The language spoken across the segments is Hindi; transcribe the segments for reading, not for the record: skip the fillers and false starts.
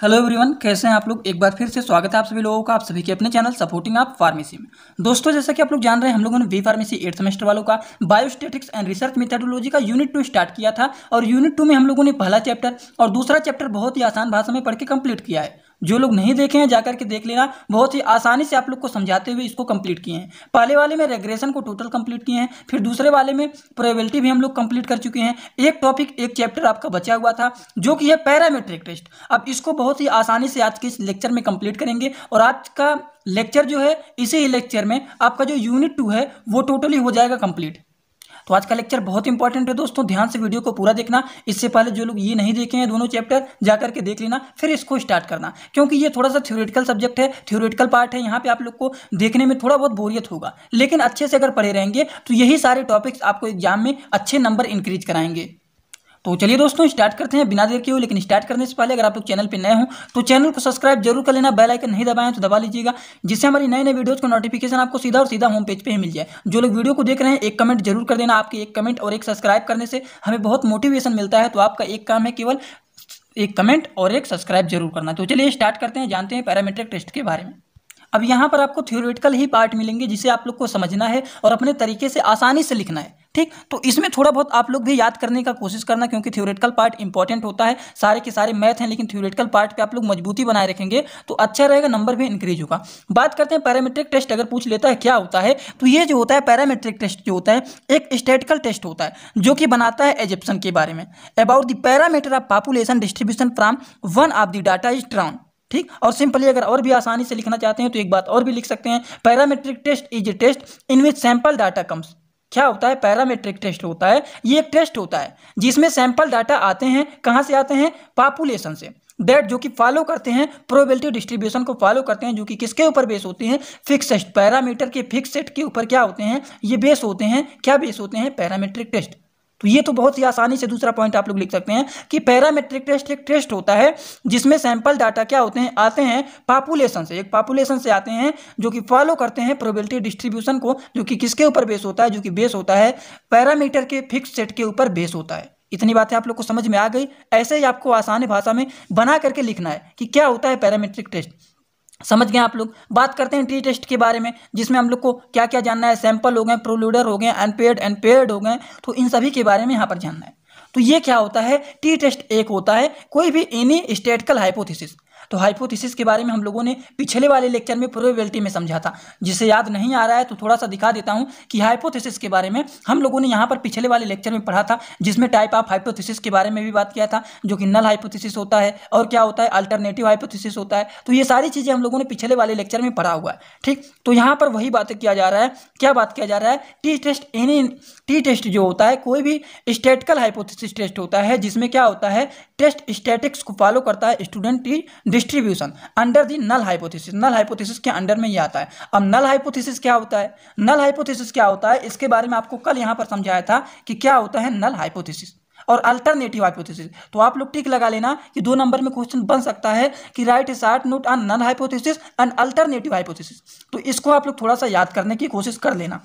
हेलो एवरीवन, कैसे हैं आप लोग। एक बार फिर से स्वागत है आप सभी लोगों का आप सभी के अपने चैनल सपोर्टिंग आप फार्मेसी में। दोस्तों, जैसा कि आप लोग जान रहे हैं, हम लोगों ने बी फार्मेसी 8th सेमेस्टर वालों का बायोस्टैटिक्स एंड रिसर्च मेथडोलॉजी का यूनिट 2 स्टार्ट किया था और यूनिट 2 में हम लोगों ने पहला चैप्टर और दूसरा चैप्टर बहुत ही आसान भाषा में पढ़ के कंप्लीट किया है। जो लोग नहीं देखे हैं जाकर के देख लेना, बहुत ही आसानी से आप लोग को समझाते हुए इसको कंप्लीट किए हैं। पहले वाले में रेग्रेशन को टोटल कंप्लीट किए हैं, फिर दूसरे वाले में प्रोबेबिलिटी भी हम लोग कंप्लीट कर चुके हैं। एक टॉपिक एक चैप्टर आपका बचा हुआ था जो कि है पैरामेट्रिक टेस्ट। अब इसको बहुत ही आसानी से आज के इस लेक्चर में कंप्लीट करेंगे और आज का लेक्चर जो है, इसी ही लेक्चर में आपका जो यूनिट 2 है वो टोटली हो जाएगा कंप्लीट। तो आज का लेक्चर बहुत इंपॉर्टेंट है दोस्तों, ध्यान से वीडियो को पूरा देखना। इससे पहले जो लोग ये नहीं देखे हैं दोनों चैप्टर जाकर के देख लेना, फिर इसको स्टार्ट करना, क्योंकि ये थोड़ा सा थ्योरेटिकल सब्जेक्ट है, थ्योरेटिकल पार्ट है। यहाँ पे आप लोग को देखने में थोड़ा बहुत बोरियत होगा, लेकिन अच्छे से अगर पढ़े रहेंगे तो यही सारे टॉपिक्स आपको एग्जाम में अच्छे नंबर इंक्रीज कराएंगे। तो चलिए दोस्तों, स्टार्ट करते हैं बिना देर के हुए। लेकिन स्टार्ट करने से पहले अगर आप लोग चैनल पे नए हो तो चैनल को सब्सक्राइब जरूर कर लेना, बेल आइकन नहीं दबाएं तो दबा लीजिएगा, जिससे हमारी नए नए वीडियोज़ को नोटिफिकेशन आपको सीधा और सीधा होम पेज पे ही मिल जाए। जो लोग वीडियो को देख रहे हैं, एक कमेंट जरूर कर देना। आपके एक कमेंट और एक सब्सक्राइब करने से हमें बहुत मोटिवेशन मिलता है। तो आपका एक काम है, केवल एक कमेंट और एक सब्सक्राइब जरूर करना। तो चलिए स्टार्ट करते हैं, जानते हैं पैरामीट्रिक टेस्ट के बारे में। अब यहाँ पर आपको थ्योरेटिकल ही पार्ट मिलेंगे जिसे आप लोग को समझना है और अपने तरीके से आसानी से लिखना है, ठीक। तो इसमें थोड़ा बहुत आप लोग भी याद करने का कोशिश करना, क्योंकि थ्योरेटिकल पार्ट इंपॉर्टेंट होता है। सारे के सारे मैथ हैं, लेकिन थ्योरेटिकल पार्ट पे आप लोग मजबूती बनाए रखेंगे तो अच्छा रहेगा, नंबर भी इंक्रीज होगा। बात करते हैं पैरामीट्रिक टेस्ट। अगर पूछ लेता है क्या होता है, तो ये जो होता है पैरामीट्रिक टेस्ट जो होता है एक स्टैटिस्टिकल टेस्ट होता है जो कि बनाता है एजम्पशन के बारे में, about the parameter of population distribution from one of the data is drawn, ठीक। और सिंपली अगर और भी आसानी से लिखना चाहते हैं तो एक बात और भी लिख सकते हैं, parametric test is a test in which sample data comes. क्या होता है पैरामेट्रिक टेस्ट होता है, ये एक टेस्ट होता है जिसमें सैंपल डाटा आते हैं। कहाँ से आते हैं? पॉपुलेशन से, दैट जो कि फॉलो करते हैं प्रोबेबिलिटी डिस्ट्रीब्यूशन को फॉलो करते हैं, जो कि किसके ऊपर बेस होती हैं? फिक्स सेट, पैरामीटर के फिक्स सेट के ऊपर क्या होते हैं? ये बेस होते हैं। क्या बेस होते हैं? Parametric test. तो ये तो बहुत ही आसानी से दूसरा पॉइंट आप लोग लिख सकते हैं कि पैरामेट्रिक टेस्ट एक टेस्ट होता है जिसमें सैंपल डाटा क्या होते हैं? आते हैं पॉपुलेशन से, एक पॉपुलेशन से आते हैं जो कि फॉलो करते हैं प्रोबेबिलिटी डिस्ट्रीब्यूशन को, जो कि किसके ऊपर बेस होता है? जो कि बेस होता है पैरामीटर के फिक्स सेट के ऊपर बेस होता है। इतनी बातें आप लोग को समझ में आ गई। ऐसे ही आपको आसान भाषा में बना करके लिखना है कि क्या होता है पैरामेट्रिक टेस्ट। समझ गए आप लोग। बात करते हैं टी टेस्ट के बारे में, जिसमें हम लोग को क्या क्या जानना है। सैंपल हो गए, प्रोलूडर हो गए, अनपेयर्ड हो गए, तो इन सभी के बारे में यहाँ पर जानना है। तो ये क्या होता है? टी टेस्ट एक होता है कोई भी एनी स्टैटिस्टिकल हाइपोथेसिस। तो हाइपोथेसिस के बारे में हम लोगों ने पिछले वाले लेक्चर में प्रोबेबिलिटी में समझा था। जिसे याद नहीं आ रहा है तो थोड़ा सा दिखा देता हूं कि हाइपोथेसिस के बारे में हम लोगों ने यहाँ पर पिछले वाले लेक्चर में पढ़ा था, जिसमें टाइप ऑफ हाइपोथेसिस के बारे में भी बात किया था, जो कि नल हाइपोथेसिस होता है और क्या होता है? अल्टरनेटिव हाइपोथेसिस होता है। तो ये सारी चीज़ें हम लोगों ने पिछले वाले लेक्चर में पढ़ा हुआ है, ठीक। तो यहाँ पर वही बातें किया जा रहा है। क्या बात किया जा रहा है? टी टेस्ट जो होता है कोई भी स्टैटिस्टिकल हाइपोथेसिस टेस्ट होता है, जिसमें क्या होता है? टेस्ट स्टैटिक्स को फॉलो करता है student T distribution under the null hypothesis. Null hypothesis के अंडर में ये आता है। अब नल हाइपोथेसिस क्या होता है? नल हाइपोथेसिस क्या होता है इसके बारे में आपको कल यहाँ पर समझाया था कि क्या होता है नल हाइपोथेसिस और अल्टरनेटिव हाइपोथेसिस। तो आप लोग टिक लगा लेना कि 2 नंबर में क्वेश्चन बन सकता है कि write a short note on null hypothesis and alternative hypothesis. तो इसको आप लोग थोड़ा सा याद करने की कोशिश कर लेना।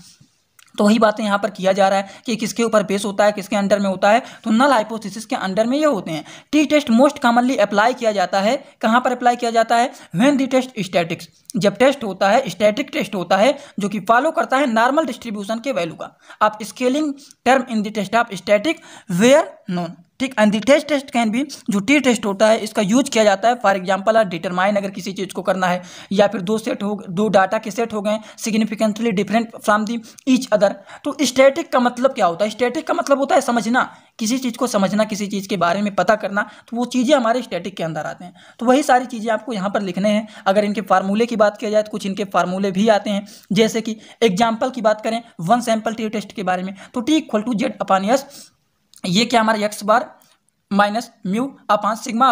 तो वही बातें यहाँ पर किया जा रहा है कि किसके ऊपर बेस होता है, किसके अंडर में होता है। तो नल हाइपोथेसिस के अंडर में ये होते हैं। T test most commonly apply किया जाता है। कहाँ पर अप्लाई किया जाता है? व्हेन द टेस्ट स्टैटिक्स, जब टेस्ट होता है स्टैटिक टेस्ट होता है जो कि फॉलो करता है नॉर्मल डिस्ट्रीब्यूशन के वैल्यू का। आप scaling term in the test of static where known, ठीक। एंड द टेस्ट कैन भी, जो टी टेस्ट होता है इसका यूज किया जाता है फॉर एग्जांपल डिटरमाइन, अगर किसी चीज़ को करना है, या फिर दो डाटा के सेट हो गए significantly different from the each other. तो स्टैटिक का मतलब क्या होता है? स्टैटिक का मतलब होता है समझना, किसी चीज़ को समझना, किसी चीज़ के बारे में पता करना। तो वो चीज़ें हमारे स्टैटिक के अंदर आते हैं। तो वही सारी चीज़ें आपको यहाँ पर लिखने हैं। अगर इनके फार्मूले की बात किया जाए तो कुछ इनके फार्मूले भी आते हैं, जैसे कि एग्जाम्पल की बात करें वन सैंपल टी टेस्ट के बारे में, तो T equal to Z upon S, ये क्या हमारा X bar minus mu upon sigma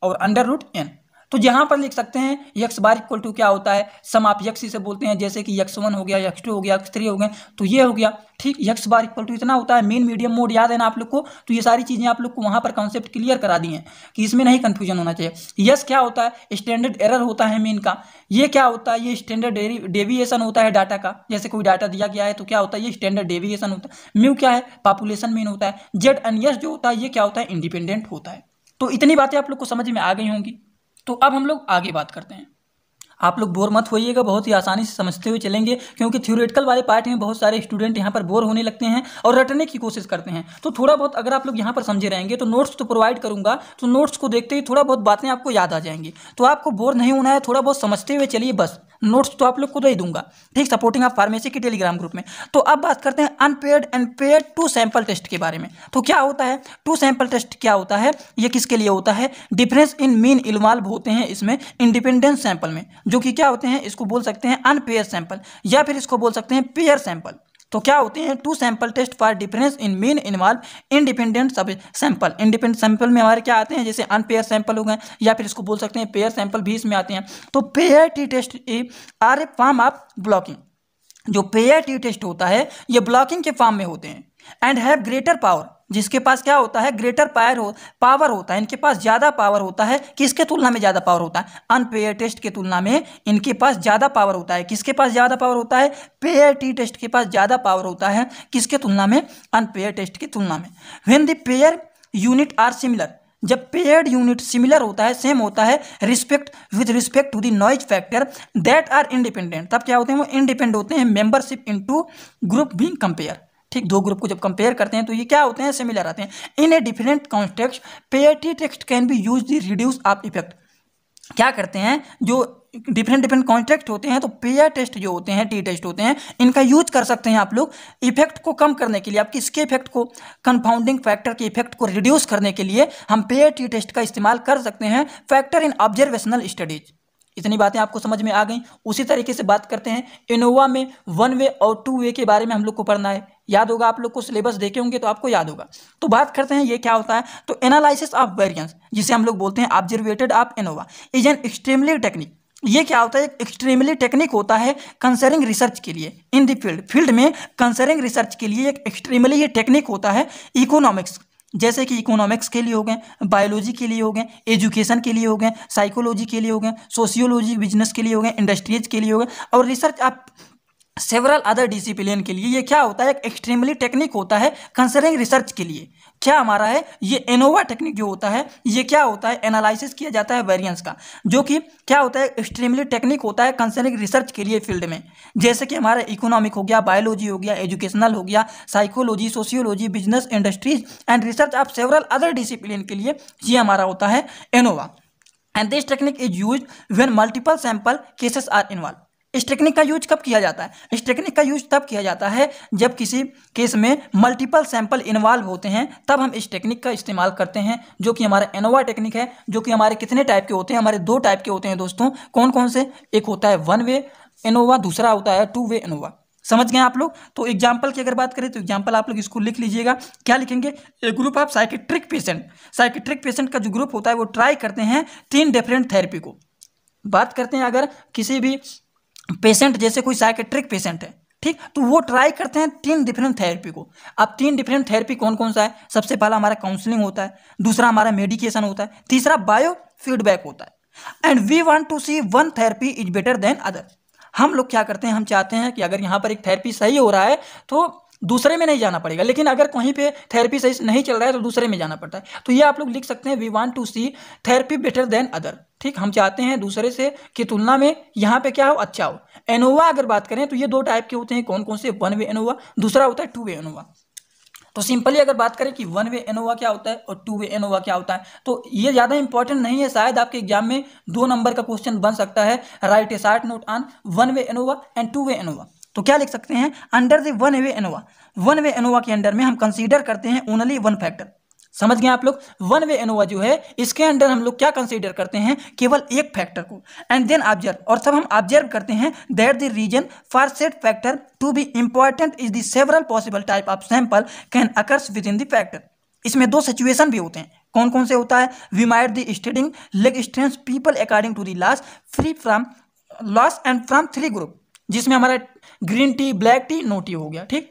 और अंडर रूट एन। तो यहाँ पर लिख सकते हैं एक्स बार इक्वल टू क्या होता है? सम आप एक्स से बोलते हैं, जैसे कि x1 हो गया, x2 हो गया, x3 हो गए, तो ये हो गया, ठीक। एक्स बार इक्वल टू इतना होता है। मीन मीडियम मोड याद है ना आप लोग को? तो ये सारी चीज़ें आप लोग को वहाँ पर कॉन्सेप्ट क्लियर करा दी हैं कि इसमें नहीं कन्फ्यूजन होना चाहिए। यस क्या होता है? स्टैंडर्ड एरर होता है मीन का। ये क्या होता है? ये स्टैंडर्ड डेविएशन होता है डाटा का। जैसे कोई डाटा दिया गया है तो क्या होता है? ये स्टैंडर्ड डेविएशन होता है। म्यू क्या है? पॉपुलेशन मीन होता है। जेड एंड यस जो होता है ये क्या होता है? इंडिपेंडेंट होता है। तो इतनी बातें आप लोग को समझ में आ गई होंगी। तो अब हम लोग आगे बात करते हैं। आप लोग बोर मत होइएगा, बहुत ही आसानी से समझते हुए चलेंगे, क्योंकि थ्योरेटिकल वाले पार्ट में बहुत सारे स्टूडेंट यहाँ पर बोर होने लगते हैं और रटने की कोशिश करते हैं। तो थोड़ा बहुत अगर आप लोग यहाँ पर समझे रहेंगे तो नोट्स तो प्रोवाइड करूँगा, तो नोट्स को देखते ही थोड़ा बहुत बातें आपको याद आ जाएंगी। तो आपको बोर नहीं होना है, थोड़ा बहुत समझते हुए चलिए बस। नोट्स तो आप लोग को दे दूंगा, ठीक, सपोर्टिंग ऑफ फार्मेसी के टेलीग्राम ग्रुप में। तो अब बात करते हैं unpaired and paired two sample test के बारे में। तो क्या होता है टू सैंपल टेस्ट, क्या होता है, ये किसके लिए होता है? डिफरेंस इन मीन इन्वॉल्व होते हैं इसमें इंडिपेंडेंट सैंपल में, जो कि क्या होते हैं, इसको बोल सकते हैं अनपेयर सैंपल या फिर इसको बोल सकते हैं पेयर सैंपल। तो क्या होते हैं? Two sample test for difference in mean involve independent sub sample. Independent sample में हमारे क्या आते हैं, जैसे अनपेयर सैंपल हो गए या फिर इसको बोल सकते हैं पेयर सैंपल भी इसमें आते हैं। तो pair T test are a form of blocking. जो पेयर टी टेस्ट होता है ये ब्लॉकिंग के फॉर्म में होते हैं एंड हैव ग्रेटर पावर, जिसके पास क्या होता है, ग्रेटर पावर होता है, इनके पास ज़्यादा पावर होता है। किसके तुलना में ज़्यादा पावर होता है? अनपेयर टेस्ट के तुलना में इनके पास ज़्यादा पावर होता है। किसके पास ज़्यादा पावर होता है? पेयर टी टेस्ट के पास ज़्यादा पावर होता है। किसके तुलना में? अनपेयर टेस्ट की तुलना में। When the pair unit are similar, जब पेयर्ड यूनिट सिमिलर होता है, सेम होता है with respect to the noise factor that are independent, तब क्या होते हैं, वो इंडिपेंडेंट होते हैं। Membership into group being compare, ठीक, दो ग्रुप को जब कंपेयर करते हैं तो ये क्या होते हैं, सिमिलर आते हैं। In a different context pair T test can be use the reduce of effect. क्या करते हैं, जो डिफरेंट कॉन्टेक्स्ट होते हैं तो पेयर टेस्ट जो होते हैं, टी टेस्ट होते हैं, इनका यूज कर सकते हैं आप लोग इफेक्ट को कम करने के लिए। आप किसके इफेक्ट को, कंपाउंडिंग फैक्टर के इफेक्ट को रिड्यूस करने के लिए हम पेयर टी टेस्ट का इस्तेमाल कर सकते हैं। फैक्टर इन ऑब्जर्वेशनल स्टडीज, इतनी बातें आपको समझ में आ गई। उसी तरीके से बात करते हैं इनोवा में 1 वे और 2 वे के बारे में हम लोग को पढ़ना है। याद होगा, आप लोग को सिलेबस देखे होंगे तो आपको याद होगा। तो बात करते हैं ये क्या होता है। तो एनालिसिस ऑफ वेरिएंस, जिसे हम लोग बोलते हैं observed of Innova, is an extremely technique. ये क्या होता है, एक एक्सट्रीमली टेक्निक होता है कंसर्निंग रिसर्च के लिए इन द फील्ड में कंसर्निंग रिसर्च के लिए एक एक्सट्रीमली ये टेक्निक होता है। इकोनॉमिक्स, जैसे कि इकोनॉमिक्स के लिए हो गए, बायोलॉजी के लिए हो गए, एजुकेशन के लिए हो गए, साइकोलॉजी के लिए हो गए, सोशियोलॉजी बिजनेस के लिए हो गए, इंडस्ट्रीज के लिए हो गए, और रिसर्च आप सेवरल अदर डिसिप्लिन के लिए। ये क्या होता है, एक एक्सट्रीमली टेक्निक होता है कंसर्निंग रिसर्च के लिए। क्या हमारा है, ये एनोवा टेक्निक जो होता है, ये क्या होता है, एनालिसिस किया जाता है वेरिएंस का, जो कि क्या होता है, एक्सट्रीमली टेक्निक होता है कंसर्निंग रिसर्च के लिए फील्ड में। जैसे कि हमारा इकोनॉमिक हो गया, बायोलॉजी हो गया, एजुकेशनल हो गया, psychology, sociology, business, industries and research of several other discipline के लिए ये हमारा होता है ANOVA. And this technique is use when multiple sample cases are involve. इस टेक्निक का यूज कब किया जाता है? इस टेक्निक का यूज तब किया जाता है जब किसी केस में मल्टीपल सैंपल इन्वॉल्व होते हैं, तब हम इस टेक्निक का इस्तेमाल करते हैं, जो कि हमारा एनोवा टेक्निक है। जो कि हमारे कितने टाइप के होते हैं, हमारे 2 टाइप के होते हैं दोस्तों। कौन कौन से? एक होता है 1 वे एनोवा, दूसरा होता है 2 वे एनोवा। समझ गए आप लोग? तो एग्जाम्पल की अगर बात करें तो एग्जाम्पल आप लोग इसको लिख लीजिएगा। क्या लिखेंगे? A group of psychiatric patient. Psychiatric patient का जो ग्रुप होता है वो ट्राई करते हैं 3 डिफरेंट थेरेपी को। बात करते हैं अगर किसी भी पेशेंट, जैसे कोई साइकेट्रिक पेशेंट है, ठीक, तो वो ट्राई करते हैं 3 डिफरेंट थेरेपी को। अब 3 डिफरेंट थेरेपी कौन कौन सा है? सबसे पहला हमारा काउंसलिंग होता है, दूसरा हमारा मेडिकेशन होता है, तीसरा बायो फीडबैक होता है। And we want to see one therapy is better than other. हम लोग क्या करते हैं, हम चाहते हैं कि अगर यहाँ पर एक थेरेपी सही हो रहा है तो दूसरे में नहीं जाना पड़ेगा, लेकिन अगर कहीं पे थेरेपी सही नहीं चल रहा है तो दूसरे में जाना पड़ता है। तो ये आप लोग लिख सकते हैं, we want to see therapy better than other. ठीक, हम चाहते हैं दूसरे से की तुलना में यहाँ पे क्या हो, अच्छा हो। एनोवा अगर बात करें तो ये 2 टाइप के होते हैं। कौन कौन से? 1 वे एनोवा, दूसरा होता है 2 वे एनोवा। तो सिंपली अगर बात करें कि 1 वे एनोवा क्या होता है और 2 वे एनोवा क्या होता है, तो ये ज़्यादा इंपॉर्टेंट नहीं है। शायद आपके एग्जाम में 2 नंबर का क्वेश्चन बन सकता है। Right a short note on 1 way ANOVA and 2 way ANOVA. तो क्या लिख सकते हैं? Under the 1 way ANOVA, 1 way ANOVA के अंडर में हम कंसीडर करते हैं ओनली 1 फैक्टर। समझ गए आप लोग? 1 वे एनोवा जो है इसके अंडर हम लोग क्या कंसीडर करते हैं? केवल एक फैक्टर को। एंड देन ऑब्जर्व, और तब हम ऑब्जर्व करते हैं that the reason for set factor to be important is the several possible type of sample can occurs within the factor. इसमें 2 सिचुएशन भी होते हैं। कौन कौन से होता है? We might the studying leg strength people according to the loss free from loss and from 3 group, जिसमें हमारा green tea, black tea, no tea हो गया। ठीक,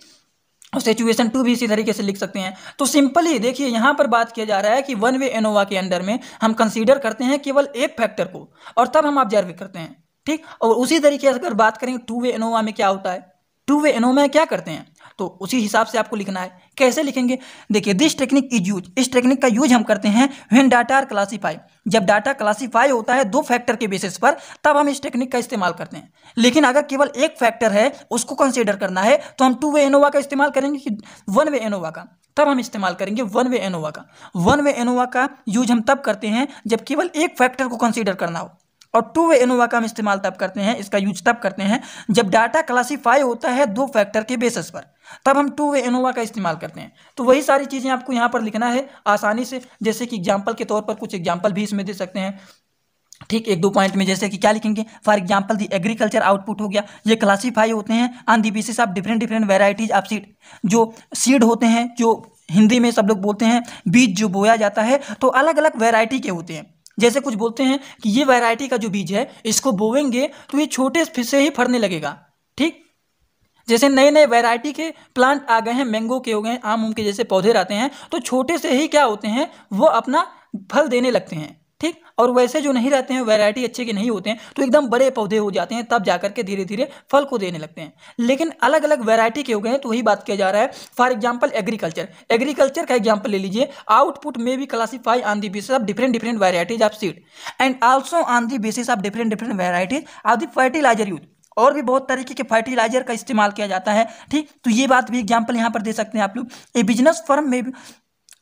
और सिचुएशन 2 भी इसी तरीके से लिख सकते हैं। तो सिंपली देखिए, यहाँ पर बात किया जा रहा है कि 1 वे एनोवा के अंडर में हम कंसीडर करते हैं केवल एक फैक्टर को, और तब हम ऑब्जर्व करते हैं। ठीक, और उसी तरीके से अगर बात करें 2 वे एनोवा में क्या होता है, 2 वे एनोवा में क्या करते हैं, तो उसी हिसाब से आपको लिखना है। कैसे लिखेंगे, देखिए दिस टेक्निक इज यूज, इस टेक्निक का यूज हम करते हैं व्हेन डाटा आर क्लासीफाई, जब डाटा क्लासीफाई होता है दो फैक्टर के बेसिस पर, तब हम इस टेक्निक का इस्तेमाल करते हैं। लेकिन अगर केवल एक फैक्टर है उसको कंसीडर करना है तो हम टू वे एनोवा का इस्तेमाल करेंगे कि वन वे एनोवा का, तब हम इस्तेमाल करेंगे वन वे एनोवा का। वन वे एनोवा का यूज हम तब करते हैं जब केवल एक फैक्टर को कंसीडर करना हो, और टू वे एनोवा का हम इस्तेमाल तब करते हैं, इसका यूज तब करते हैं जब डाटा क्लासीफाई होता है दो फैक्टर के बेसिस पर, तब हम टू वे एनोवा का इस्तेमाल करते हैं। तो वही सारी चीज़ें आपको यहाँ पर लिखना है आसानी से, जैसे कि एग्जाम्पल के तौर पर कुछ एग्जाम्पल भी इसमें दे सकते हैं। ठीक, एक दो पॉइंट में जैसे कि क्या लिखेंगे, for example the agriculture output हो गया, ये क्लासीफाई होते हैं on the basis of different different varieties of seed. जो सीड होते हैं, जो हिंदी में सब लोग बोलते हैं बीज जो बोया जाता है, तो अलग अलग वेराइटी के होते हैं। जैसे कुछ बोलते हैं कि ये वैरायटी का जो बीज है इसको बोएंगे तो ये छोटे से ही फरने लगेगा। ठीक, जैसे नए नए वैरायटी के प्लांट आ गए हैं, मैंगो के हो गए, आम के जैसे पौधे रहते हैं, तो छोटे से ही क्या होते हैं वो अपना फल देने लगते हैं। ठीक, और वैसे जो नहीं रहते हैं, वैरायटी अच्छे के नहीं होते हैं, तो एकदम बड़े पौधे हो जाते हैं, तब जाकर के धीरे धीरे फल को देने लगते हैं। लेकिन अलग अलग वैरायटी के हो गए हैं, तो वही बात किया जा रहा है। फॉर एग्जाम्पल एग्रीकल्चर, एग्रीकल्चर का एग्जाम्पल ले लीजिए, आउटपुट में भी classify on the basis of different different varieties of seed and also on the basis of different different varieties of the fertiliser use. और भी बहुत तरीके के फर्टिलाइजर का इस्तेमाल किया जाता है। ठीक, तो ये बात भी एग्जाम्पल यहाँ पर दे सकते हैं आप लोग। ए बिजनेस फर्म में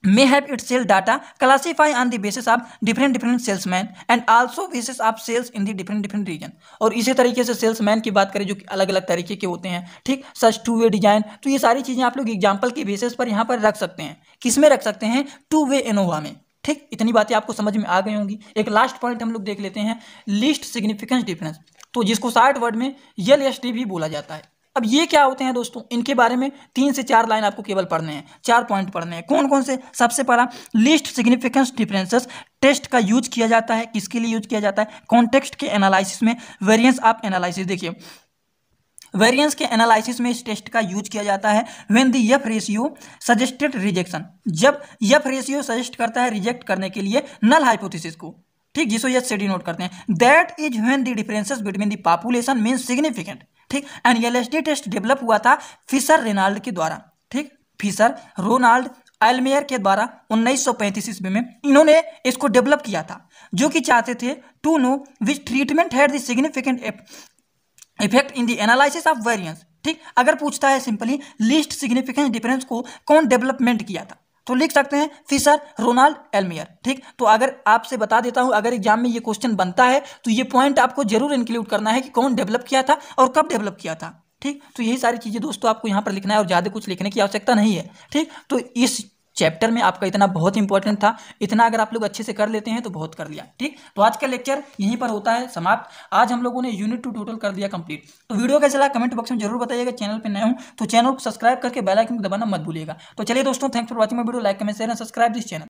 may have its sale data classify on the basis of different different salesmen and also basis of sales in the different different region। और इसी तरीके से सेल्समैन की बात करें जो कि अलग अलग तरीके के होते हैं। ठीक, सच टू वे डिजाइन, तो ये सारी चीज़ें आप लोग एग्जाम्पल के बेसिस पर यहाँ पर रख सकते हैं। किस में रख सकते हैं, टू वे एनोवा में। ठीक, इतनी बातें आपको समझ में आ गई होंगी। एक लास्ट पॉइंट हम लोग देख लेते हैं, लीस्ट सिग्निफिकेंस डिफरेंस, तो जिसको शॉर्ट वर्ड में LSD भी बोला जाता है। अब ये क्या होते हैं दोस्तों, इनके बारे में 3 से 4 लाइन आपको केवल पढ़ने हैं, 4 पॉइंट पढ़ने हैं। कौन कौन से, सबसे पहला लीस्ट सिग्निफिकेंस डिफरेंसेस टेस्ट का यूज किया जाता है। किसके लिए यूज किया जाता है, कॉन्टेक्स्ट के एनालिसिस में। वेरिएंस ऑफ एनालिसिस, देखिए वेरिएंस के एनालिसिस में इस टेस्ट का यूज किया जाता है when the F ratio suggested rejection, जब एफ रेशियो सजेस्ट करता है रिजेक्ट करने के लिए नल हाइपोथेसिस को। ठीक, जिसको एच से डिनोट करते हैं। That is when the differences between the population mean significant. ठीक, एंड LSD टेस्ट डेवलप हुआ था फिशर रेनाल्ड के द्वारा। ठीक, फिशर रोनाल्ड एल्मेयर के द्वारा 1935 ईस्वी में इन्होंने इसको डेवलप किया था, जो कि चाहते थे to know which treatment had the significant effect in the analysis of variance. ठीक, अगर पूछता है सिंपली लीस्ट सिग्निफिकेंस डिफरेंस को कौन डेवलपमेंट किया था, तो लिख सकते हैं फिशर रोनाल्ड एल्मेयर। ठीक, तो अगर आपसे बता देता हूं, अगर एग्जाम में ये क्वेश्चन बनता है तो ये पॉइंट आपको जरूर इंक्लूड करना है कि कौन डेवलप किया था और कब डेवलप किया था। ठीक, तो यही सारी चीज़ें दोस्तों आपको यहाँ पर लिखना है और ज़्यादा कुछ लिखने की आवश्यकता नहीं है। ठीक, तो इस चैप्टर में आपका इतना बहुत इंपॉर्टेंट था, इतना अगर आप लोग अच्छे से कर लेते हैं तो बहुत कर लिया। ठीक, तो आज का लेक्चर यहीं पर होता है समाप्त। आज हम लोगों ने यूनिट 2 टोटल कर दिया कंप्लीट। तो वीडियो कैसा लगा कमेंट बॉक्स में जरूर बताइएगा। चैनल पे नए हो तो चैनल को सब्सक्राइब करके बेल आइकन को दबाना मत भूलिएगा। तो चलिए दोस्तों, thanks for watching my video. Like comment share and subscribe this channel.